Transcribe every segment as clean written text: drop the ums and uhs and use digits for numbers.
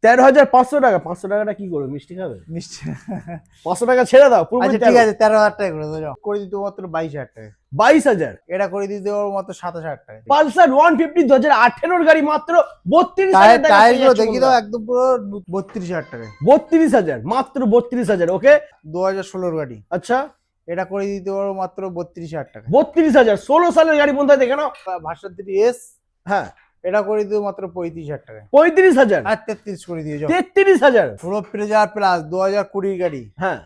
13,500 টাকা। 500 টাকাটা কি করবে, মিষ্টি খাবে? মিষ্টি 500 টাকা ছেড়ে দাও, পুরো আচ্ছা ঠিক আছে 13,000 টাকা করে দেবো, করে দিতে মাত্র 22,000 টাকা। 22,000। এটা করে দিতে পারবো মাত্র 27,000 টাকা। পালসার 150 2018 এর গাড়ি মাত্র 32,000 টাকা টায়ার পেয়ে গুলো যাচ্ছ দেখি বন্ধুরা। দাও, একদম পুরো 32,000 টাকা। 32,000, মাত্র 32,000। ওকে, 2016 গাড়ি, আচ্ছা এটা করে দিতে পারবো মাত্র 32,000 টাকা। 32,000, 16 সালের গাড়ি বন্ধুরা, দেখে নাও। ভার্সন 3S, হ্যাঁ, এটা করে দিতে মাত্র 35,000 টাকা। 35,000, আর 33 করে দিয়ে যাও। 33,000। পুরো প্লেজার প্লাস 2020 গাড়ি, হ্যাঁ,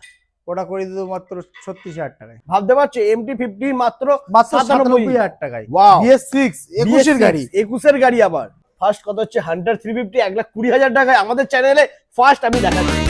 ওটা করে দিতে মাত্র 36,000 টাকায়। ভাবতে পারছো, MT-50 মাত্র মাত্র 97,000 97,000 টাকায়। Wow! BS6 21 এর গাড়ি। 21 এর গাড়ি আবার। ফার্স্ট কত হচ্ছে, হান্টার 350 1,20,000 টাকায় আমাদের চ্যানেলে ফার্স্ট আমি দেখাচ্ছি।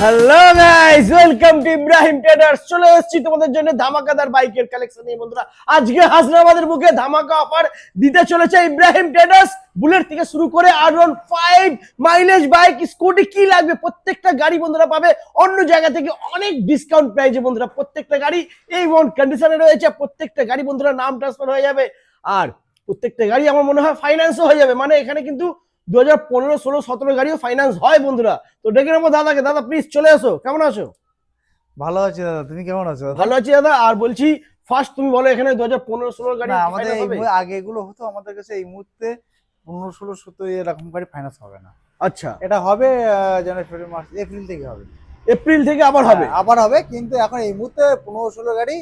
Hello guys, welcome to Ibrahim traders. চলে এসেছি তোমাদের জন্য ধামাকাদার বাইকের কালেকশন নিয়ে বন্ধুরা। আজকে হাসনাবাদের বুকে ধামাকা অফার দিতে চলেছে ইব্রাহিম ট্রেডার্স। বুলেট থেকে শুরু করে R15 মাইলেজ বাইক, স্কুটি, কি লাগবে প্রত্যেকটা গাড়ি বন্ধুরা পাবে অন্য জায়গা থেকে অনেক ডিসকাউন্ট প্রাইসে বন্ধুরা। প্রত্যেকটা গাড়ি এই ওয়ান কন্ডিশনে রয়েছে, প্রত্যেকটা গাড়ি বন্ধুরা নাম ট্রান্সফার হয়ে যাবে, আর প্রত্যেকটা গাড়ি আমার মনে হয় ফাইন্যান্সও হয়ে যাবে। মানে এখানে কিন্তু 2015, 16, 17 গাড়িও ফাইন্যান্স হয় বন্ধুরা। তো ডেকে নেবো দাদাকে। দাদা প্লিজ চলে আসো, কেমন আছো? ভালো আছি দাদা, তুমি কেমন আছো? ভালো আছি দাদা। আর বলছি, ফার্স্ট তুমি বলো, এখানে 2015, 16 গাড়ি না, আমাদের ফাইন্যান্স হবে? আগে এগুলো হতো আমাদের কাছে, এই মুহূর্তে 15, 16, 17 এরকম গাড়ি ফাইন্যান্স হবে না। আচ্ছা, এটা হবে জানুয়ারি, ফেব্রুয়ারি, মার্চ, এপ্রিল থেকে হবে। এপ্রিল থেকে আবার হবে? আবার হবে, কিন্তু এখন এই মুহূর্তে 15, 16 গাড়ি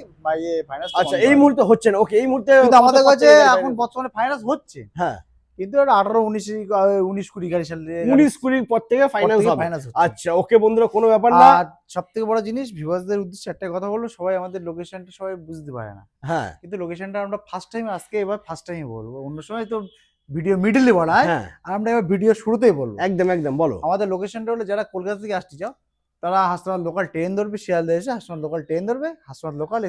ফাইন্যান্স। আচ্ছা, এই মুহূর্তে হচ্ছে না। ওকে, এই মুহূর্তে কিন্তু আমাদের কাছে এখন বর্তমানে ফাইন্যান্স হচ্ছে। হ্যাঁ, কিন্তু এটা 18, 19, 20 গাড়ি সালে 19-20 পর থেকে ফাইন্যান্স হবে। হচ্ছে। আচ্ছা ওকে বন্ধুরা, কোনো ব্যাপার না। আর সব থেকে বড় জিনিস, ভিউয়ার্সদের উদ্দেশ্যে একটা কথা বলবো, সবাই আমাদের লোকেশনটা সবাই বুঝতে পারে না। হ্যাঁ কিন্তু লোকেশনটা আমরা ফার্স্ট টাইম, আজকে এবার ফার্স্ট টাইম বলবো। অন্য সময় তো ভিডিও মিডলে বলা হয়, হ্যাঁ, আর আমরা এবার ভিডিও শুরুতেই বলবো। একদম একদম বলো। আমাদের লোকেশনটা হলো, যারা কলকাতা থেকে আসতে চাও তারা হাসনাবাদ লোকাল ট্রেন ধরবে, শিয়ালদা এসে হাসনাবাদ লোকাল ট্রেন ধরবে, হাসনাবাদ লোকাল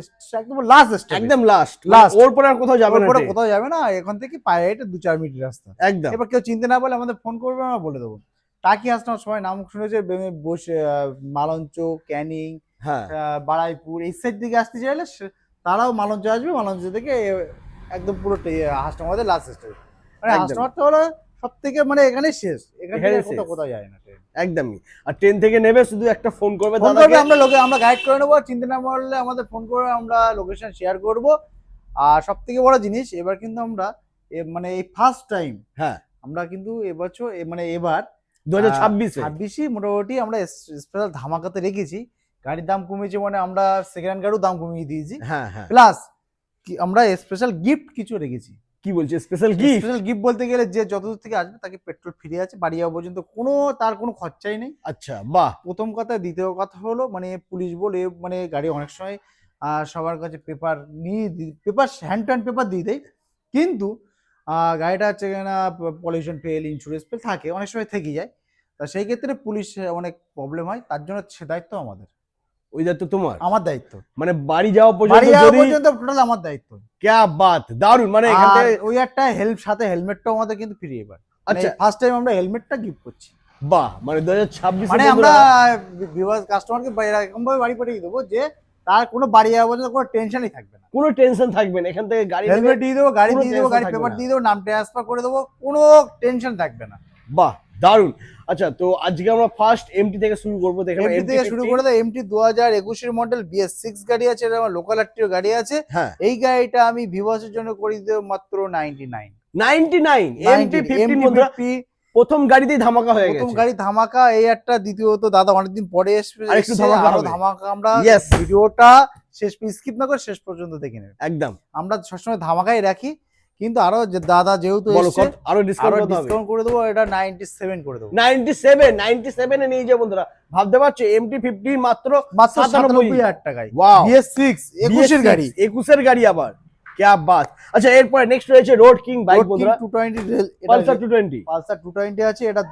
একদম লাস্ট স্টেশন, একদম লাস্ট, Last। ওর পরে আর কোথাও যাবে না। ওপরে কোথাও যাবে না, এখান থেকে পায়ে হেঁটে 2-4 মিনিট রাস্তা। একদম এবার কেউ চিনতে না পারলে আমাদের ফোন করবে, আমরা বলে দেবো। টাকি হাসনাবাদ সবাই নাম শুনেছে, বসে মালঞ্চ, ক্যানিং, হ্যাঁ, বাড়াইপুর এই সাইড দিকে আসতে চাইলে তারাও মালঞ্চ আসবে, মালঞ্চ থেকে একদম পুরো হাসনাবাদের লাস্ট স্টেশন। মানে একদম। হাসনাবাদটা হলো সব থেকে, মানে এখানে শেষ, এখান থেকে এখানেই শেষ। কোথাও যায় না ট্রেন। একদমই। আর ট্রেন থেকে নেবে, শুধু একটা ফোন করবে ফোন করবে, দাদাকে। আমরা গাইড করে নেবো, চিনতে না পারলে আমাদের ফোন করে আমরা লোকেশন শেয়ার করব। আর সব থেকে বড় জিনিস, এবার কিন্তু আমরা মানে এই ফার্স্ট টাইম হ্যাঁ, আমরা কিন্তু এবছর মানে এবার 2026-এ 26 মোটামুটি আমরা স্পেশাল ধামাকাতে রেখেছি। গাড়ির দাম কমিয়েছে, মানে আমরা সেকেন্ড হ্যান্ড গাড়িও দাম কমিয়ে দিয়েছি। হ্যাঁ হ্যাঁ, প্লাস আমরা স্পেশাল গিফট কিছু রেখেছি। কি বলছে স্পেশাল গিফট? স্পেশাল গিফট বলতে গেলে, যে যতদূর থেকে আসবে তাকে পেট্রোল ফ্রি আছে, বাড়ি যাওয়া পর্যন্ত তার কোনো খরচাই নেই। আচ্ছা, বাহ। প্রথম কথা। দ্বিতীয় কথা হলো, মানে পুলিশ বলে, মানে গাড়ি অনেক সময় সবার কাছে পেপার নিয়ে paper, hand to hand paper দিয়ে দেয়, কিন্তু গাড়িটা হচ্ছে না পলিউশন ফেল, ইন্স্যুরেন্স ফেল থাকে, অনেক সময় থেকে যায়। তা সেই ক্ষেত্রে পুলিশ অনেক প্রবলেম হয়, তার জন্য সে দায়িত্ব আমাদের। ওই দায়িত্ব তোমার? আমার দায়িত্ব, মানে বাড়ি যাওয়া বাড়ি পর্যন্ত যাওয়া যদি? পর্যন্ত টোটাল আমার দায়িত্ব। ক্যা বাত, দারুন। মানে এখান আর থেকে ওই একটা সাথে হেলমেটটাও আমাদের কিন্তু ফ্রি এবার। আচ্ছা, ফার্স্ট টাইম আমরা হেলমেটটা গিফট করছি। বাহ। মানে 2026 মানে আমরা ভিউয়ার্স কাস্টমারকে এরকম ভাবে বাড়ি পাঠিয়ে দেবো যে তার কোনো বাড়ি যাওয়া পর্যন্ত কোনো টেনশনই থাকবে না। কোনো টেনশন থাকবে না, এখান থেকে গাড়ি হেলমেট দিয়ে দেবো, গাড়ি কোনো দিয়ে দেবো, tension গাড়ি থাকবে পেপার না। দিয়ে দেবো, নাম ট্রান্সফার করে দেবো, কোনো টেনশন থাকবে না। বাহ, দারুন। আচ্ছা, তো আজকে আমরা ফার্স্ট এমটি থেকে শুরু করবো। দেখে এমটি থেকে শুরু করে দেবো। এমটি 2021 এর মডেল, BS6 গাড়ি আছে, এটা আমার লোকাল আরটিও গাড়ি আছে। হ্যাঁ, এই গাড়িটা আমি ভিউয়ার্সের জন্য করে দেবো মাত্র 99। 99 MT-50 বন্ধুরা, প্রথম গাড়িতেই ধামাকা হয়ে গেছে। প্রথম গাড়ি ধামাকা, এই একটা। দ্বিতীয়ত দাদা অনেকদিন পরে আরেকটু ধামাকা হবে। ধামাকা আমরা Yes. ভিডিওটা শেষ স্কিপ না করে শেষ পর্যন্ত দেখে নেব। একদম, আমরা সবসময় ধামাকাই রাখি, কিন্তু আরো দাদা যেহেতু বলো এসেছে, কত আরো ডিসকাউন্ট করে দেবো, এটা 97 করে দেবো। 97 এ নিয়ে যাও বন্ধুরা। ভাবতে পারছো, MT-50 মাত্র 97,000 টাকায়। Wow. BS6 21 এর গাড়ি। 21 এর গাড়ি আবার, ক্যা বাত। আচ্ছা, এরপরে নেক্সট রয়েছে রোড কিং বাইক বন্ধুরা, 220, পালসার 220। পালসার 220 আছে, এটা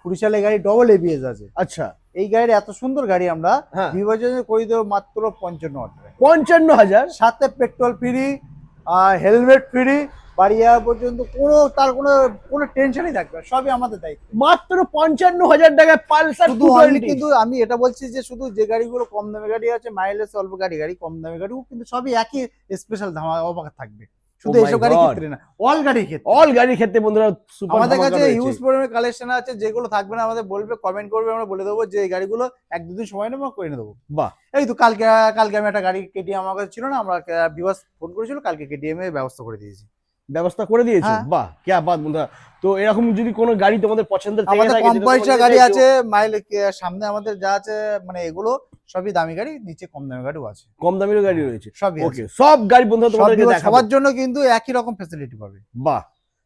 20 সালের গাড়ি, ডবল ABS আছে। আচ্ছা, এই গাড়ির এত সুন্দর গাড়ি আমরা হ্যাঁ, বিভাজনে করে দেবো মাত্র 55,000 টাকা। 55,000, সাথে পেট্রোল ফ্রি, হেলমেট ফ্রি, বাড়ি যাওয়া পর্যন্ত তার কোনো টেনশনই থাকবে না, সবই আমাদের দায়িত্ব। মাত্র 55,000 টাকায় পালসার শুধু 220। কিন্তু আমি এটা বলছি যে শুধু যে গাড়িগুলো কম দামি গাড়ি আছে, মাইলেজ অল্প গাড়ি কম দামি গাড়ি, কিন্তু সবই একই স্পেশাল ধামাকা থাকবে। শুধু Oh my এইসব গাড়ির God! ক্ষেত্রে না, অল গাড়ির ক্ষেত্রে। অল গাড়ির ক্ষেত্রে বন্ধুরা সুপার আমাদের ধামাকা কাছে রয়েছে। হিউজ পরিমাণে কালেকশন আছে, যেগুলো থাকবে না আমাদের বলবে, কমেন্ট করবে, আমরা বলে দেবো যে এই গাড়িগুলো 1-2 দিন সময় নেবো, আমরা করে দেবো। বাহ, এই তো কালকে আমি একটা গাড়ি কেটিএম আমার কাছে ছিল না, আমরা বিবাস ফোন করেছিল, কালকে কেটিএম এর ব্যবস্থা করে দিয়েছি। ব্যবস্থা করে দিয়েছো? হ্যাঁ। বাহ, কি বাত বন্ধুরা। তো এরকম যদি কোনো গাড়ি তোমাদের পছন্দের থেকে আমাদের থাকে, কম যেটা পয়সা তোমাদের গাড়ি একটু- আছে, সামনে আমাদের যা আছে মানে এগুলো সবই দামি গাড়ি, নিচে কম দামি গাড়িও আছে, কম দামেরও গাড়ি রয়েছে। সবই ওকে, আছে। সব গাড়ি বন্ধুরা তোমাদেরকে সব দেখাবো। সবার জন্য কিন্তু একই রকম ফ্যাসিলিটি পাবে। বাহ,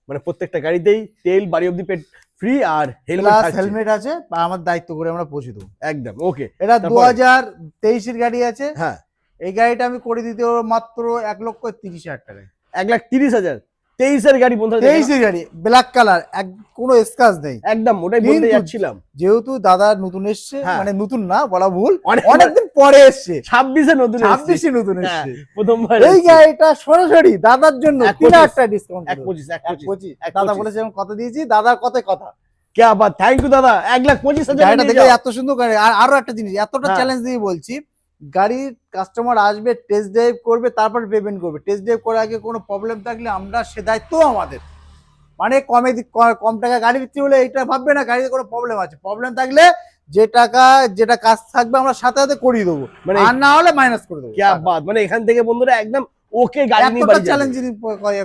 মানে প্রত্যেকটা গাড়িতেই তেল, বাড়ি অব্দি পেট ফ্রি, আর প্লাস হেলমেট হেলমেট আছে, বা আমার দায়িত্ব করে আমরা পৌঁছে দেবো। একদম ওকে। এটা তারপরে? 2023 এর গাড়ি আছে। হ্যাঁ, এই গাড়িটা আমি করে দিতে পারবো মাত্র 1,30,000 টাকায়। 1,30,000 23-এর গাড়ি বন্ধুরা দেখে 23 এর গাড়ি, ব্ল্যাক কালার, কোনো স্ক্র্যাচ নেই। নাও। একদম ওটাই বলতে কিন্তু যাচ্ছিলাম। যেহেতু দাদা নতুন এসছে, হ্যাঁ। মানে নতুন না বলা ভুল, অনেক- অনেকদিন পরে এসছে, 26-এ নতুন 26 নতুন হ্যাঁ, এসছে। প্রথমবার এই এসছে। গাড়িটা সরাসরি দাদার জন্য 1,25 3,000 ডিসকাউন্ট, 1,25 দাদা বলেছে, আমি কথা দিয়েছি, দাদার কথায় কথা। क्या बात, थैंक यू दादा। 1,25,000 গাড়িটা দেখে এত সুন্দর গাড়ি। আর আরো একটা জিনিস, এতটা হ্যাঁ। চ্যালেঞ্জ দিয়ে বলছি, গাড়ির কাস্টমার আসবে, টেস্ট ড্রাইভ করবে, তারপর পেমেন্ট করবে। টেস্ট ড্রাইভ করার আগে কোনো প্রবলেম থাকলে আমরা সে দায়িত্ব আমাদের, মানে কম টাকা গাড়ি বিক্রি হলে এটা ভাববে না গাড়িতে কোনো প্রবলেম আছে। প্রবলেম থাকলে যেটা কাজ থাকবে আমরা সাথে সাথে করিয়ে দেবো, মানে আর না হলে মাইনাস করে দেবো। क्या बात, মানে এখান থেকে বন্ধুরা একদম ওকে গাড়ি নিয়ে এতটা বাড়ি যাবে। চ্যালেঞ্জিং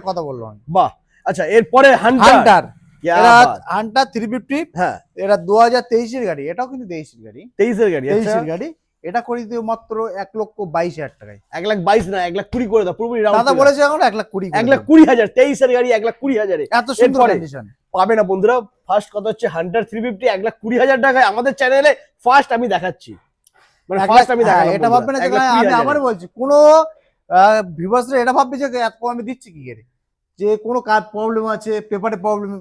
কথা বললাম আমি। বাহ, আচ্ছা এরপরে হান্টার। হান্টার, क्या এটা बात, হান্টার 350, হ্যাঁ, এটা 2023 এর গাড়ি, এটাও কিন্তু 23 এর গাড়ি। 23-এর গাড়ি। 23 আচ্ছা, এর গাড়ি, এটা করে দিতে মাত্র 1,22,000 টাকায়। 1,22,000 না, 1,20,000 করে দাও, পুরোপুরি রাউন্ড। দাদা বলেছে এখন 1,20,000 1,20,000, 23-এর গাড়ি 1,20,000। এত সুন্দর এরপরে? কন্ডিশন। পাবে না বন্ধুরা। ফার্স্ট কথা হচ্ছে হান্টার 350 1,20,000 টাকায় আমাদের চ্যানেলে ফার্স্ট আমি দেখাচ্ছি, মানে ফার্স্ট আমি দেখালাম। এটা ভাববে না যে আমি 1,20,000 আবার বলছি, কোনো ভিউয়ার্সরা এটা ভাববে যে এত কমে দিচ্ছি কি করে, যে কোনো প্রবলেম আছে, পেপারে প্রবলেম,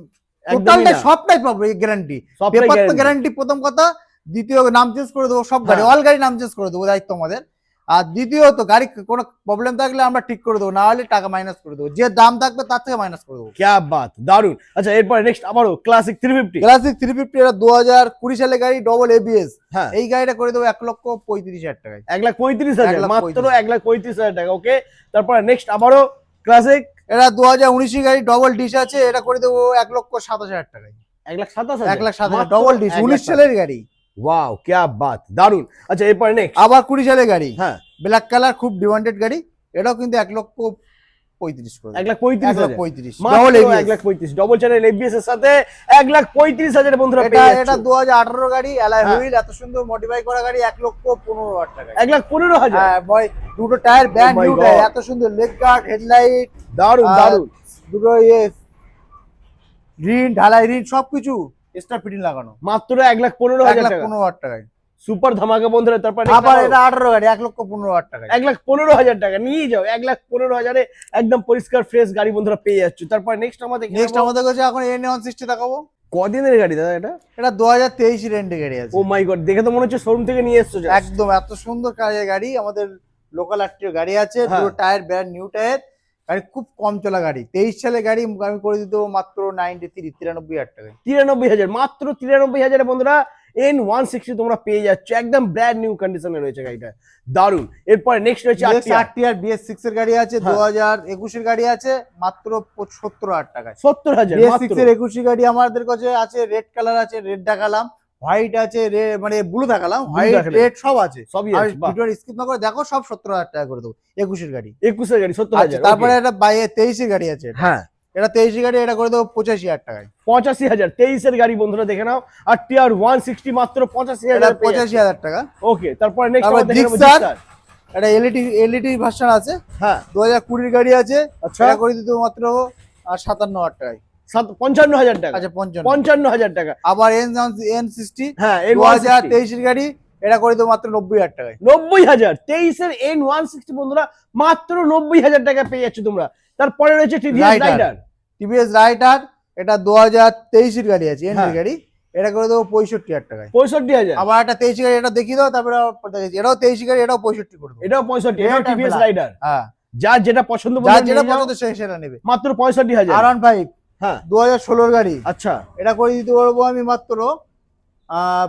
টোটালটাই সবটাই পাবো গ্যারান্টি। সবটাই পেপার তো guarantee। গ্যারান্টি প্রথম কথা, দ্বিতীয় নাম চেঞ্জ করে দেবো সব গাড়ি, হ্যাঁ। অল গাড়ি নাম চেঞ্জ করে দেবো, দায়িত্ব আমাদের। আর দ্বিতীয়ত গাড়ি কোনো প্রবলেম থাকলে আমরা ঠিক করে দেবো, না হলে টাকা মাইনাস করে দেবো, যে দাম থাকবে তার থেকে মাইনাস করে দেবো। क्या बात, দারুন। আচ্ছা এরপরে নেক্সট আবারও ক্লাসিক 350। ক্লাসিক 350, এটা 2020 সালের গাড়ি, ডবল এবিএস। হ্যাঁ, এই গাড়িটা করে দেবো 1,35,000 টাকায়। 1,35,000, 1,35,000 মাত্র 1,35,000 টাকা। ওকে, তারপরে নেক্সট আবারও ক্লাসিক এটা 2019 গাড়ি, ডবল ডিশ আছে, এটা করে দেবো 1,27,000 টাকায়। 1,27,000, 1,27,000 ডবল ডিশ, 19 সালের গাড়ি। ওয়াও, क्या बात, দারুন। আচ্ছা এরপরে নেক্সট, আবার 20 সালের গাড়ি, হ্যাঁ, ব্ল্যাক কালার, খুব ডিমান্ডেড গাড়ি, এটাও কিন্তু 1,35,000 করে দেবো। 1,35,000, 1,35,000 মাত্র double ABS. 1,35,000 double channel ABS এর সাথে 1,35,000 বন্ধুরা এটা পেয়ে এটা যাচ্ছে। 2018 গাড়ি, অ্যালয় হ্যাঁ। হুইল, এত সুন্দর মডিফাই করা গাড়ি, 1,15,000 টাকায়। 1,15,000, হ্যাঁ ভাই, দুটো tyre brand my new God. Tyre, এত সুন্দর লেগ গার্ড, হেডলাইট, দারুন দারুন। দুটো রিন, ঢালাই রিন, সবকিছু এক্সট্রা ফিটিং লাগানো, মাত্র 1,15,000 টাকা, 1,15,000 টাকায়। সুপার ধামাকা বন্ধুরা। তারপরে আবার এটা 18 গাড়ি, 1,15,000 টাকায়। 1,15,000 টাকা নিয়ে যাও। 1,15,000 একদম পরিষ্কার ফ্রেশ গাড়ি বন্ধুরা পেয়ে যাচ্ছে। তারপরে নেক্সট আমাদের নেক্সট আমাদের কাছে এখন N160 দেখাবো। কদিনের গাড়ি দাদা এটা? এটা 2023 রেন্টে গাড়ি আছে। ও মাই গড, দেখে তো মনে হচ্ছে শোরুম থেকে নিয়ে এসছো just। একদম এত সুন্দর কাজের গাড়ি, আমাদের লোকাল আটটির গাড়ি আছে, হ্যাঁ। দুটো টায়ার ব্র্যান্ড নিউ টায়ার, গাড়ি খুব কম চলা গাড়ি। 23 সালে গাড়ি আমি করে দিতে মাত্র 93,000 টাকায়। 93,000, মাত্র 93,000 বন্ধুরা N160 তোমরা পেয়ে যাচ্ছ, একদম ব্র্যান্ড নিউ কন্ডিশনে রয়েছে গাড়িটা, দারুন। এরপরে নেক্সট রয়েছে RTR BS6 এর গাড়ি আছে, হ্যাঁ। 2021 এর গাড়ি আছে, মাত্র 70,000 টাকায়। 70,000 BS6 মাত্র। এর 21 গাড়ি আমাদের কাছে আছে, রেড কালার আছে, রেড দেখালাম, হোয়াইট আছে, মানে ব্লু দেখালাম, হোয়াইট দেখালে। রেড সব আছে। সবই আর আছে, বাহ। ভিডিওর স্কিপ না করে দেখো, সব 70,000 টাকা করে দেবো 21 এর গাড়ি। 21 এর গাড়ি আচ্ছা, 70,000। তারপরে এটা 23 এর গাড়ি আছে, হ্যাঁ, এটা 23 গাড়ি, এটা করে দেবো 85,000 টাকায়। 85,000, 23 এর গাড়ি বন্ধুরা দেখে নাও। আর টিআর 160 মাত্র এটা 85,000। 85,000 টাকা। ওকে, তারপরে নেক্সট তারপর আমাদের দেখে নেবো জিক্সার। জিক্সার। এটা এলইডি ভার্সন আছে, হ্যাঁ, 2020 গাড়ি আছে, আচ্ছা। এটা করে দিতে মাত্র 57,000 টাকায়। 55,000 টাকা। আচ্ছা 55। 55,000 টাকা। আবার N60, হ্যাঁ, 2023 এর গাড়ি, এটা করে দেবো মাত্র 90,000 টাকায়। 90,000, 23 এর N160 বন্ধুরা মাত্র 90,000 টাকা পেয়ে যাচ্ছ তোমরা। তারপরে রয়েছে TVS Rider। Raider. TVS Raider, এটা 2023 এর গাড়ি আছে, এন্ড হ্যাঁ। গাড়ি, এটা করে দেবো 65,000 টাকায়। 65,000, আবার একটা 23 গাড়ি, এটা দেখিয়ে দাও, তারপরে এটাও 23 গাড়ি, এটাও 65 করে দেবো। এটাও 65, এটাও Red আর টিভিএস black। রাইডার। হ্যাঁ, যার যেটা পছন্দ যার যেটা পছন্দ সে সেটা নেবে। মাত্র 65,000। R15 হ্যাঁ 2016 গাড়ি, আচ্ছা এটা করে দিতে পারবো আমি মাত্র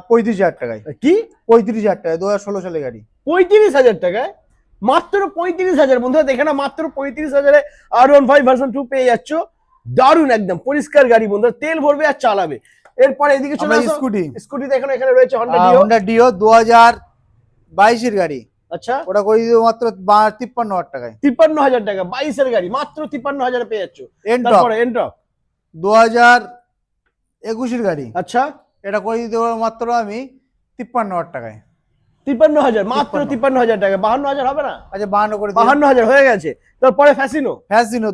35,000 টাকায়। কি 35,000 টাকায় 2016 সালের গাড়ি। 35,000 টাকায়, মাত্র 35,000 বন্ধুরা দেখে না, মাত্র 35,000-এ R15 ভার্সন 2 পেয়ে যাচ্ছ। দারুণ একদম পরিষ্কার গাড়ি বন্ধুরা, তেল ভরবে আর চালাবে। এরপরে এদিকে চলে আসো, স্কুটি স্কুটি দেখো এখানে রয়েছে Honda Dio 2022 এর গাড়ি, আচ্ছা ওটা করে দিতে মাত্র 53,000 টাকায়। 53,000 টাকা 22 এর গাড়ি মাত্র 53,000 পেয়ে যাচ্ছ। এন্টক তারপরে এন্টক 2021 এর গাড়ি, আচ্ছা এটা করে দিতে পারবো মাত্র আমি 53,000 টাকায়। 53,000 মাত্র 53,000 টাকা, 52,000 হবে না? আচ্ছা 52 করে দিই। 52,000 হয়ে গেছে। তারপরে ফ্যাসিনো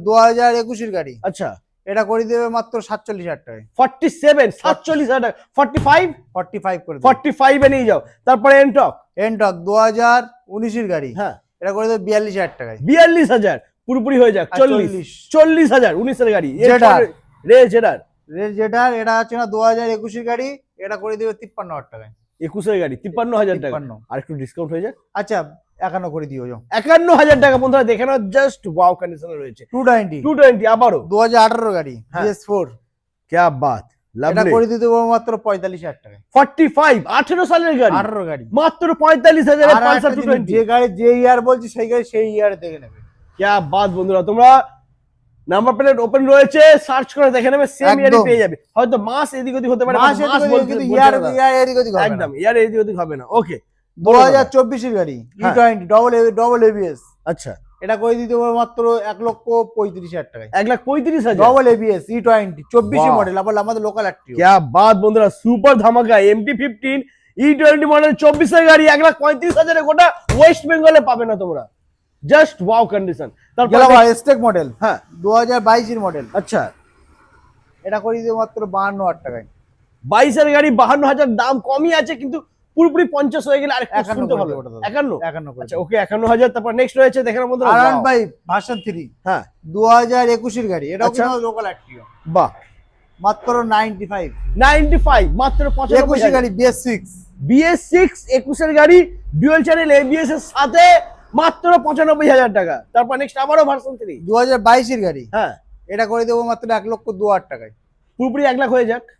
2021 এর গাড়ি, আচ্ছা এটা করে দেবে মাত্র 47,000 টাকায়। 47 47,000 টাকা, 45 45 করে দিই। 45 এ নিয়ে যাও। তারপরে এন্টক এন্টক 2019 এর গাড়ি, হ্যাঁ এটা করে দেবে 42,000 টাকায়। 42,000 পুরোপুরি হয়ে যাক, 40,000 19 এর গাড়ি। জেডার। জেডার যেটার এটা আছে না 2021 এর গাড়ি, এটা করে দেবে 53,000 টাকায়। 21 এর গাড়ি 53,000 টাকা, 53। আর একটু ডিসকাউন্ট হয়ে যাক। আচ্ছা 51 করে দিও। 51,000 টাকা বন্ধুরা দেখে নাও, জাস্ট ওয়াও কন্ডিশনে রয়েছে। 220 আবারও 2018 গাড়ি হ্যাঁ। PS4, क्या बात, এটা লাভলি। করে দিতে পারবো মাত্র 45,000 টাকায়। 45 18 সালের গাড়ি 18 গাড়ি মাত্র 45,000 আর পালসার একটা জিনিস, 220। যে গাড়ি যে ইয়ার বলছি সেই গাড়ি সেই ইয়ারে দেখে নেবে। क्या बात বন্ধুরা, তোমরা নাম্বার প্লেট ওপেন রয়েছে, সার্চ করে দেখে নেবে, সেম ইয়ারই একদম। পেয়ে যাবে। হয়তো মাস এদিক ওদিক হতে পারে, মাস মাস এদিক বলতে ওদিক, কিন্তু বলতে ইয়ার পারবে না। ইয়ার এদিক ওদিক হবে না। একদম ইয়ার এদিক ওদিক হবে না। ওকে 2024 এর গাড়ি হ্যাঁ। E20 ডবল ABS, আচ্ছা এটা করে দিতে পারবো মাত্র 1,35,000 টাকায়। 1,35,000 ডবল ABS E20 24 বাহ। মডেল, আবার আমাদের লোকাল অ্যাক্টিভ। क्या बात বন্ধুরা, সুপার ধামাকা MT-15 E20 মডেল 24 এর গাড়ি 1,35,000 এ গোটা ওয়েস্ট বেঙ্গলে পাবে না তোমরা, জাস্ট ওয়াও কন্ডিশন। তারপর গেলাম স্টেক মডেল হ্যাঁ 2022 এর মডেল, আচ্ছা এটা করে দিতে মাত্র 52,000 টাকায়। 22 এর গাড়ি 52,000 দাম কমই আছে, কিন্তু পুরোপুরি 50 হয়ে গেলে আরেকটু 51 শুনতে করে ভালো। দেবো ওটা দাদা। 51 51 করে আচ্ছা ওকে 51,000। তারপর নেক্সট রয়েছে দেখেন বন্ধুরা, আরান wow। ভাই ভার্সন 3 হ্যাঁ 2021 এর গাড়ি, এটাও আচ্ছা। কিন্তু লোকাল অ্যাক্টিভ, বাহ মাত্র 95। 95 মাত্র 21 এর 95,000 গাড়ি BS6 BS6 21 এর গাড়ি ডুয়াল চ্যানেল ABS এর সাথে মাত্র 95,000 টাকা। তারপর নেক্সট আবারও ভার্সন 3 2022 এর গাড়ি, হ্যাঁ এটা করে দেবো মাত্র 1,02,000 টাকায়। পুরোপুরি 1 লাখ হয়ে যাক না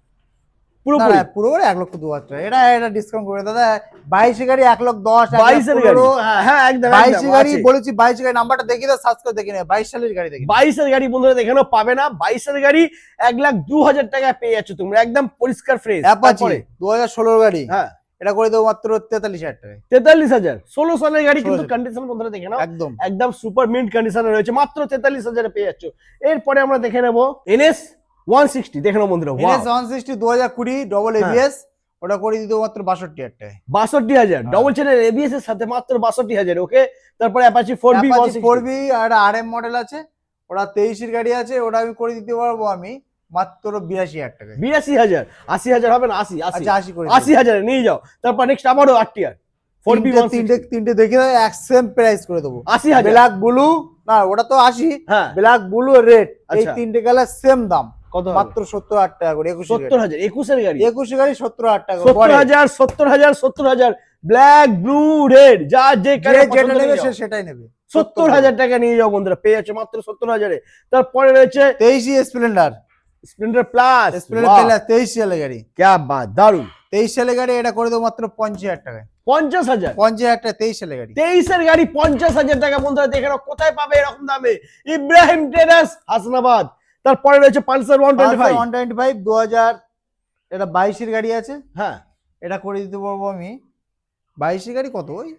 পুরোপুরি। না, পুরো 1,02,000 টাকা, এটা ডিসকাউন্ট করে দাদা। 22 এর গাড়ি 1,10,000, 22 এর গাড়ি হ্যাঁ একদম 22 এর গাড়ি আছে। বলেছি, 22 এর গাড়ি নাম্বারটা দেখি দাও, সার্চ করে দেখি না, 22 সালের গাড়ি দেখি। 22 এর গাড়ি বন্ধুরা দেখানো পাবে না, 22 এর গাড়ি 1,02,000 টাকায় পেয়ে যাচ্ছ তোমরা, একদম পরিষ্কার ফ্রেশ। অ্যাপাচি 2016 গাড়ি, হ্যাঁ এটা করে দেবো মাত্র 43,000 টাকায়। 43,000 16 সালের গাড়ি, কিন্তু 16 কন্ডিশন বন্ধুরা দেখে নাও একদম একদম সুপার মিন্ট কন্ডিশনে রয়েছে, মাত্র 43,000 পেয়ে যাচ্ছ। এরপরে আমরা দেখে নেব NS 160 দেখে নাও বন্ধুরা, NS 160 2020 ডবল হ্যাঁ। ABS, ওটা করে দিতে মাত্র 62,000 টাকায়। 62,000 ডবল চ্যানেল ABS এর সাথে মাত্র 62,000। ওকে তারপরে অ্যাপাচি 4B Apache 160 4B আর RM মডেল আছে, ওটা 23 এর গাড়ি আছে, ওটা আমি করে দিতে পারবো আমি মাত্র 82,000 টাকায়। 82,000 80,000 হবে না, 80 আচ্ছা 80 করে 80,000 নিয়ে যাও। তারপর নেক্সট আবারও RTR 4B 160 তিনটে দেখে দাও, এক সেম প্রাইস করে দেবো। 80,000 ব্ল্যাক ব্লু না, ওটা তো 80, হ্যাঁ ব্ল্যাক ব্লু রেড, এই আচ্ছা। তিনটে কালার সেম দাম, কত মাত্র 70,000 টাকা করে। 70,000 21 এর গাড়ি 21 গাড়ি 70,000 টাকা করে। 70,000 70,000 70,000 ব্ল্যাক ব্লু রেড যা যে কালার যেটা নেবে সে সেটাই নেবে। 70,000 টাকা নিয়ে যাও বন্ধুরা, পেয়ে যাচ্ছে মাত্র 70,000 এ। তারপরে রয়েছে 23 স্প্লেন্ডার, স্প্লেন্ডার প্লাস, স্প্লেন্ডার 23 সালের গাড়ি, क्या बात দারুন। 23 সালের গাড়ি, এটা করে দেবো মাত্র 50,000 টাকায়। 50,000 50,000 টাকা 23 সালের গাড়ি। 23 এর গাড়ি 50,000 টাকা বন্ধুরা দেখে নাও, কোথায় পাবে এরকম দামে? ইব্রাহিম ট্রেডার্স হাসনাবাদ। তারপরে রয়েছে পালসার 125 125 2000, এটা 22 এর গাড়ি আছে, হ্যাঁ এটা করে দিতে পারবো আমি 22 এর গাড়ি কত, ওই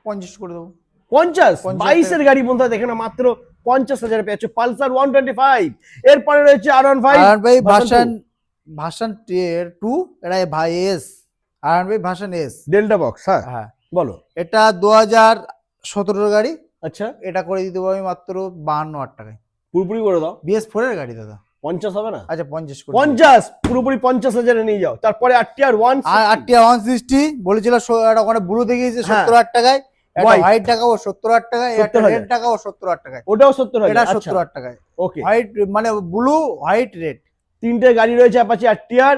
50 করে দেবো। 50 50,000 22 এর গাড়ি বন্ধুরা দেখে নাও, মাত্র 50,000 পেয়ে যাচ্ছে পালসার 125। এরপরে রয়েছে R15 আর ভাই version ভার্সন 2, এটা ভাই এস, আর ভাই ভার্সন এস ডেল্টা বক্স। হ্যাঁ হ্যাঁ, বলো। এটা 2017 গাড়ি, আচ্ছা এটা করে দিতে পারবো আমি মাত্র 52,000 টাকায়। পুরোপুরি করে দাও। BS4 এর গাড়ি দাদা। 50 হবে না? আচ্ছা 50 করে 50 পুরোপুরি 50,000 এ নিয়ে যাও। তারপরে RTR 1 আর আরটিআর 160 বলেছিল, এটা ওখানে ব্লু দেখিয়েছে হ্যাঁ। 70,000 টাকায়, এটা White। হোয়াইট টাকাও 70,000 টাকায়, এটা 70,000 রেড টাকাও 70,000 টাকায়, ওটাও 70,000 এটা আচ্ছা 70,000 টাকায়। ওকে। হোয়াইট মানে ব্লু হোয়াইট রেড, তিনটে গাড়ি রয়েছে অ্যাপাচি RTR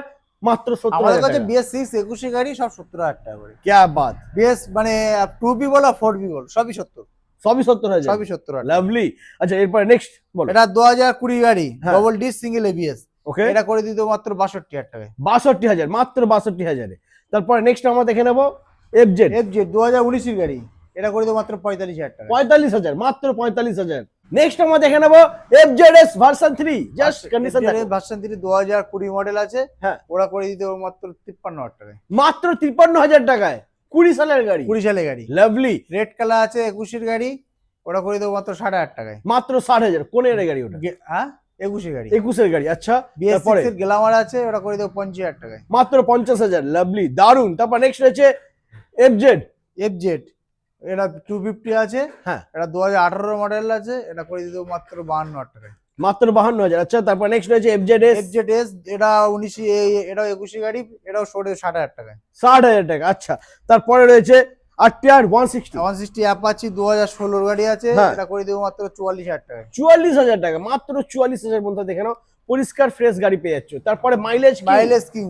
মাত্র আমাদের 70,000 কাছে টাকা। BS6 21 গাড়ি সব 70,000 টাকা করে। क्या बात BS মানে 2B বলো 4B বলো সবই 70। সবই 70,000, সবই 70,000। লাভলি। আচ্ছা এরপরে নেক্সট বলো। এটা 2020 গাড়ি, হ্যাঁ। ডবল ডিস সিঙ্গেল এবিএস, ওকে, এটা করে দিতে মাত্র 62,000 টাকায়। 62,000, মাত্র 62,000। তারপরে নেক্সট আমরা দেখে নেবো এফজেড, এফজেড 2019 এর গাড়ি, এটা করে দিতে মাত্র 45,000 টাকা। 45,000, মাত্র 45,000। নেক্সট আমরা দেখে নেবো এফজেডএস ভার্সন 3, জাস্ট কন্ডিশন দেখো। ভার্সন 3 2020 মডেল আছে, হ্যাঁ, ওরা করে দিতে মাত্র 53,000 টাকায়। মাত্র 53,000 টাকায়, 20 সালের গাড়ি, 20 সালের গাড়ি, লাভলি। রেড কালার আছে 21 এর গাড়ি, ওরা করে দেবো মাত্র 8,500 টাকায়। মাত্র 60,000, কোন এর গাড়ি ওটা? হ্যাঁ 21 এর গাড়ি, 21 এর গাড়ি। আচ্ছা তারপরে BS6 এর গ্ল্যামার আছে, ওরা করে দেবো 50,000 টাকায়। মাত্র 50,000, লাভলি, দারুন। তারপর নেক্সট রয়েছে এফজেড, এফজেড এটা 250 আছে, হ্যাঁ, এটা 2018 মডেল আছে, এটা করে দিতে মাত্র 52,000 টাকায়। মাত্র 52,000। আচ্ছা তারপর নেক্সট রয়েছে এফজেডএস, এফজেডএস এটা 19 এটাও 21 গাড়ি, এটাও 60,000 টাকায়। 60,000 টাকা। আচ্ছা তারপরে রয়েছে আরটিআর 160, 160 অ্যাপাচি 2016 গাড়ি আছে, হ্যাঁ। এটা করে দেবো মাত্র 44,000 টাকায়। 44,000 টাকা, মাত্র 44,000 বন্ধু দেখে নাও, পরিষ্কার ফ্রেশ গাড়ি পেয়ে যাচ্ছ। তারপরে মাইলেজ মাইলেজ কিং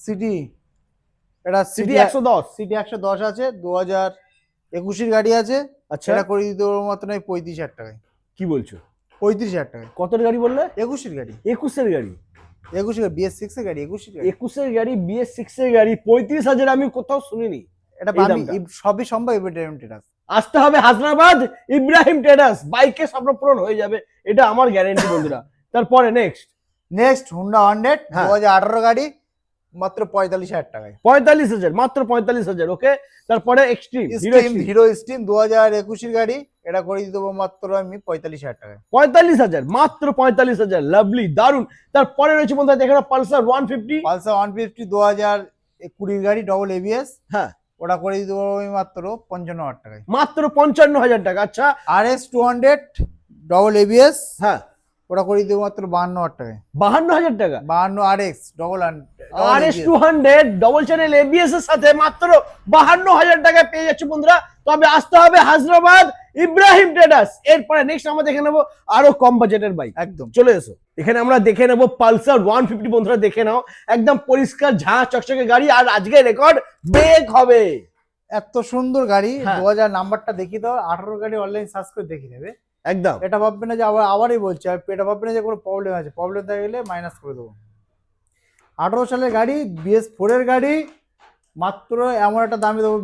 সিটি, এটা সিটি 110, সিটি 110 আছে, 2021 এর গাড়ি আছে, আচ্ছা এটা করে দিতে পারবো মাত্র 35,000 টাকায়। কি বলছো? 35,000 টাকায়। কতর গাড়ি বললে? 21 এর গাড়ি, 21 এর গাড়ি, 21 এর BS6 এর গাড়ি, 21 এর গাড়ি। 21 এর গাড়ি, BS6 এর গাড়ি, 35,000 আমি কোথাও শুনিনি। এটা এই আমি দামটা। সবই সম্ভব ইব্রাহিম ট্রেডার্স। আসতে হবে হাসনাবাদ ইব্রাহিম ট্রেডার্স, বাইকের স্বপ্ন পূরণ হয়ে যাবে, এটা আমার গ্যারান্টি বন্ধুরা। তারপরে নেক্সট হুন্ডা 100 হ্যাঁ। 2018 গাড়ি, মাত্র 45,000 টাকায়। 45,000, মাত্র 45,000। ওকে, তারপরে এক্সট্রিম হিরো স্টিম 2021 এর গাড়ি, এটা করে দিতে দেবো মাত্র আমি 45,000 টাকায়। 45,000, মাত্র 45,000, লাভলি, দারুন। তারপরে রয়েছে বন্ধুরা দেখে নাও পালসার 150, পালসার 150 2020 গাড়ি, ডবল এবিএস, হ্যাঁ, ওটা করে দিতে পারবো আমি মাত্র 55,000 টাকায়। মাত্র 55,000 টাকা। আচ্ছা RS 200 ডবল এবিএস, হ্যাঁ, ওটা করে দিতে মাত্র 52,000 টাকায়। 52,000 টাকা। 52 RX double RS 200 double channel ABS এর সাথে মাত্র 52,000 টাকায় পেয়ে যাচ্ছে বন্ধুরা। তবে আসতে হবে হায়দ্রাবাদ ইব্রাহিম ট্রেডার্স। এরপরে নেক্সট আমরা দেখে নেবো আরো কম বাজেটের বাইক, একদম। চলে এসো। এখানে আমরা দেখে নেবো পালসার 150 বন্ধুরা, দেখে নাও একদম পরিষ্কার ঝাঁ চকচকে গাড়ি, আর আজকে রেকর্ড ব্রেক হবে। এত সুন্দর গাড়ি, হ্যাঁ। 2000 নাম্বারটা দেখি দাও, 18 গাড়ি অনলাইন সার্চ করে দেখে নেবে। একদম এটা ভাববে না যে আবারই বলছি, এটা ভাববে না যে কোনো প্রবলেম আছে, প্রবলেম থাকে গেলে মাইনাস করে দেবো। 18 সালের গাড়ি, BS4 এর গাড়ি, মাত্র এমন একটা দামে দেবো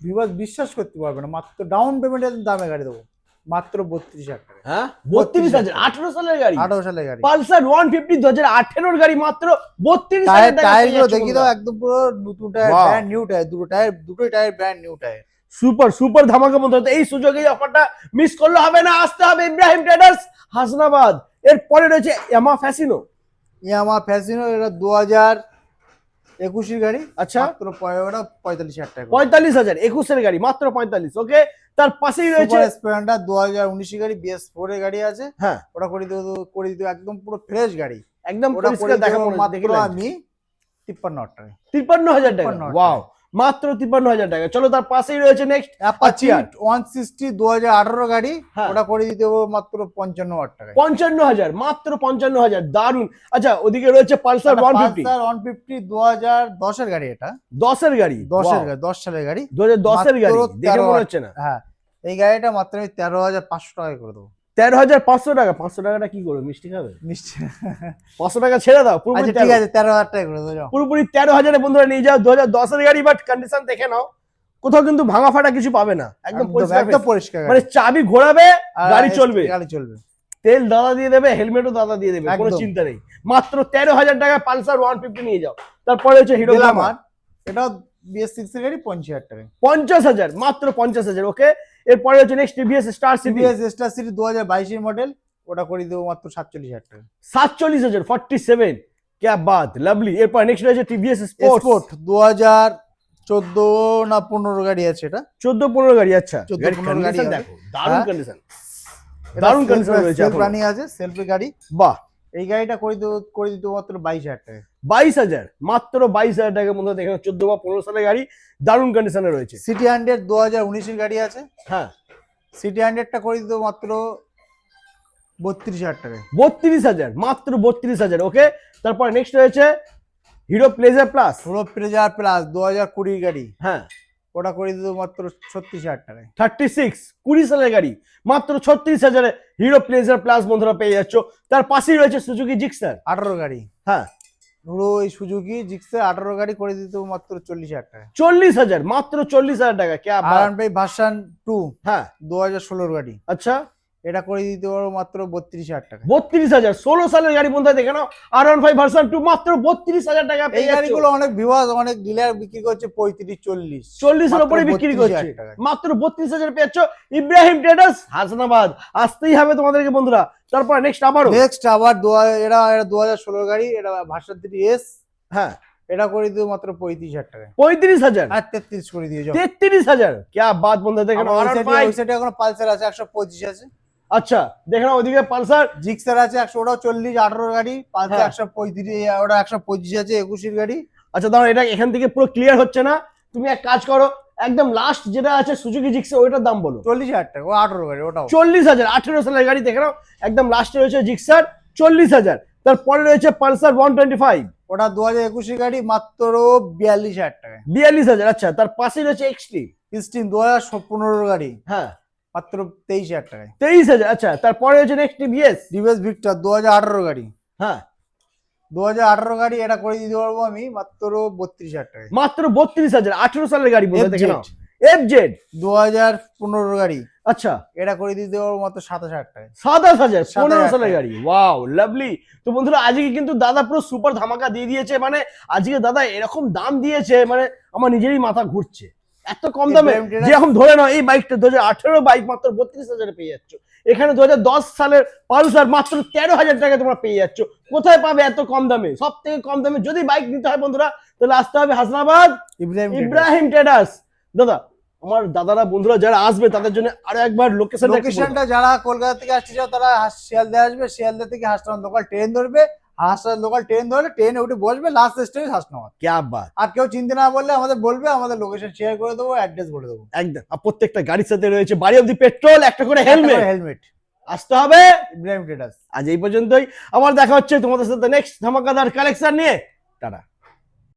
ভিউয়ার্স বিশ্বাস করতে পারবে না, মাত্র ডাউন পেমেন্টের দামে গাড়ি দেবো মাত্র 32,000 টাকা। হ্যাঁ 32,000, 18 সালের গাড়ি, 18 সালের গাড়ি, পালসার 150 2018 গাড়ি, মাত্র 32,000 টাকা। টায়ার গুলো দেখি দাও, একদম পুরো নতুন tyre, Wow. Brand new tyre, দুটোই tyre brand new tyre. Super super ধামাকা বন্ধুরা, এই সুযোগে এই অফারটা মিস করলে হবে না, আসতে হবে ইব্রাহিম ট্রেডার্স হাসনাবাদ। এরপরে রয়েছে ইয়ামা ফ্যাসিনো, ইয়ামা ফ্যাসিনো, এটা 2021 এর গাড়ি, আচ্ছা মাত্র 45,000 টাকা। 45,000, 21 এর গাড়ি, মাত্র 45। ওকে, তার পাশেই রয়েছে সুপার স্প্লেন্ডার 2019 এর গাড়ি, BS4 এর গাড়ি আছে, হ্যাঁ, ওটা করে দিতে একদম পুরো ফ্রেশ গাড়ি, একদম ওটা করে পরিষ্কার দেখা দেবো মনে হচ্ছে, দেখে মাত্র লাগছে। আমি 53,000 টাকা। 53,000 টাকা, 53,000 ওয়াও, মাত্র 53,000 টাকা। চলো তার পাশেই রয়েছে নেক্সট অ্যাপাচি আচ্ছা 160 2018 গাড়ি, হ্যাঁ। ওটা করে দিতে হবে মাত্র 55,000 টাকা। 55,000, মাত্র 55,000, দারুন। আচ্ছা ওদিকে রয়েছে পালসার 150, পালসার 150 2010 এর গাড়ি, এটা 10 এর গাড়ি, 10 সালের গাড়ি, 2010 এর গাড়ি, মাত্র দেখে 13,000 মনে হচ্ছে না। হ্যাঁ এই গাড়িটা মাত্র আমি 13,500 টাকা করে দেবো। 13,500 টাকা। 500 টাকাটা কি করবে, মিষ্টি খাবে? মিষ্টি 500 টাকা ছেড়ে দাও, পুরোপুরি আচ্ছা ঠিক আছে 13,000 টাকা করে দেবো। পুরোপুরি 13,000 এ বন্ধুরা নিয়ে যাও। 2010 এর গাড়ি, বাট কন্ডিশন দেখে নাও, কোথাও কিন্তু ভাঙা ফাটা কিছু পাবে না, একদম পরিষ্কার একদম face। পরিষ্কার মানে চাবি ঘোরাবে আর গাড়ি চলবে, গাড়ি চলবে, তেল দাদা দিয়ে দেবে, হেলমেটও দাদা দিয়ে দেবে, কোনো একদম। চিন্তা নেই। মাত্র 13,000 টাকায় পালসার 150 নিয়ে যাও। তারপরে হচ্ছে হিরো গ্ল্যামার, এটাও BS6 এর গাড়ি, 50,000 টাকা। 50,000, মাত্র 50,000। ওকে, এরপরে হচ্ছে next TVS star city, TVS star city 2022 এর মডেল, ওটা করে দেবো মাত্র 47,000 টাকা। 47,000, 47, क्या बात, লাভলি। এরপর নেক্সট রয়েছে টিভিএস স্পোর্ট স্পোর্ট 2014 না 15 গাড়ি আছে, এটা 14-15 গাড়ি। আচ্ছা 14-15 গাড়ি আছে। দেখো, দারুণ হ্যাঁ। কন্ডিশন, দারুণ কন্ডিশন রয়েছে সেলফ এখন। রানিং আছে, সেলফি গাড়ি। বাহ, এই গাড়িটা করে দিতে মাত্র 22,000 টাকা। 22,000, মাত্র 22,000 টাকা মধ্যে দেখেন, 14 বা 15 সালের গাড়ি, দারুণ কন্ডিশনে রয়েছে। সিটি 100 2019 এর গাড়ি আছে, হ্যাঁ সিটি 100টা করে দিতে মাত্র 32,000 টাকা। 32,000, মাত্র 32,000। ওকে, তারপর নেক্সট রয়েছে হিরো প্লেজার প্লাস, পুরো প্লেজার প্লাস 2020 গাড়ি, হ্যাঁ ওটা করে দিতে মাত্র 36,000 টাকায়। 36 20 সালের গাড়ি মাত্র 36,000-এ হিরো প্লেজার প্লাস বন্ধুরা পেয়ে যাচ্ছ। তার পাশেই রয়েছে সুজুকি জিক্সার। 18 গাড়ি, হ্যাঁ পুরো এই সুজুকি জিক্সার 18 গাড়ি করে দিতে মাত্র 40,000 টাকা। 40,000 মাত্র 40,000 টাকা क्या बात। R1 ভার্সন 2 হ্যাঁ 2016 গাড়ি, আচ্ছা এটা করে দিতে পারবো মাত্র 32,000 টাকা। 32,000 16 সালের গাড়ি বন্ধুরা দেখে নাও। R15 ভার্সন 2 মাত্র 32,000 টাকা এই পেয়ে যাচ্ছ। গাড়িগুলো অনেক ভিউয়ার্স অনেক ডিলার বিক্রি করছে 35 40 এর উপরে বিক্রি করছে, মাত্র 32,000 পেয়ে যাচ্ছ ইব্রাহিম ট্রেডার্স হাসনাবাদ। আসতেই হবে তোমাদেরকে বন্ধুরা। তারপর নেক্সট আবারও নেক্সট আবার এরা 2016 গাড়ি, এটা ভার্সন 3S, হ্যাঁ এটা করে দিতে মাত্র 35,000 টাকা। 35,000 আর 33 করে দিয়ে যাও। 33,000 क्या बात বন্ধুরা দেখে নাও। ওই সাইডে এখন পালসার আছে 125 আছে। আচ্ছা দেখে নাও ওইদিকে পালসার জিক্সার আছে 100, ওটাও 40 18 গাড়ি, পালসার হ্যাঁ। 135, ওটা 125 আছে 21 গাড়ি। আচ্ছা দাঁড়াও, এটা এখান থেকে পুরো ক্লিয়ার হচ্ছে না। তুমি এক কাজ করো, একদম লাস্ট যেটা আছে সুজুকি জিক্সার ওইটার দাম বলো। 40,000 টাকা, ও 18 গাড়ি, ওটাও 40,000 18 সালের গাড়ি দেখে নাও। একদম লাস্টে রয়েছে জিক্সার 40,000। তারপরে রয়েছে পালসার 125 ওটা 2021 গাড়ি মাত্র 42,000 টাকা। 42,000। আচ্ছা তার পাশে রয়েছে এক্সটি স্টিম 2015 গাড়ি, হ্যাঁ মাত্র 23,000 টাকায়। 23,000। আচ্ছা তারপরে রয়েছে নেক্সট টিভিএস ডিভিএস ভিক্টর 2018 গাড়ি, হ্যাঁ 2018 গাড়ি, এটা করে দিতে পারবো আমি মাত্র 32,000 টাকায়। মাত্র 32,000 18 সালের গাড়ি বলতে দেখে নাও। এফজেড 2015 গাড়ি, আচ্ছা এটা করে দিতে পারবো মাত্র 27,000 টাকায়। 27,000 15 27,000 সালের গাড়ি। Wow lovely. তো বন্ধুরা আজকে কিন্তু দাদা পুরো সুপার ধামাকা দিয়ে দিয়েছে। মানে আজকে দাদা এরকম দাম দিয়েছে মানে আমার নিজেরই মাথা ঘুরছে। এত কম দামে যে এখন ধরে নাও এই বাইকটা 2018 বাইক মাত্র 32,000 পেয়ে যাচ্ছ। এখানে 2010 সালের পালসার মাত্র 13,000 টাকায় তোমরা পেয়ে যাচ্ছ। কোথায় পাবে এত কম দামে? সব থেকে কম দামে যদি বাইক নিতে হয় বন্ধুরা তাহলে আসতে হবে হাসনাবাদ ইব্রাহিম ট্রেডার্স। দাদা আমার দাদারা বন্ধুরা যারা আসবে তাদের জন্য আরো একবার লোকেশনটা, যারা কলকাতা থেকে আসতে চাও তারা শিয়ালদা আসবে, শিয়ালদা থেকে হাসনাবাদ লোকাল ট্রেন ধরবে, হাসনাবাদ লোকাল ট্রেন ধরলে ট্রেনে উঠে বসবে, লাস্ট স্টেশন হাসনাবাদ। क्या बात। আর কেউ চিনতে না বললে আমাদের বলবে, আমাদের লোকেশন শেয়ার করে দেবো, অ্যাড্রেস বলে দেবো। একদম। আর প্রত্যেকটা গাড়ির সাথে রয়েছে বাড়ি অব্দি পেট্রোল, একটা করে হেলমেট। আসতে হবে ইব্রাহিম ট্রেডার্স। আজ এই পর্যন্তই। আবার দেখা হচ্ছে তোমাদের সাথে নেক্সট ধামাকাদার কালেকশন নিয়ে। টাটা।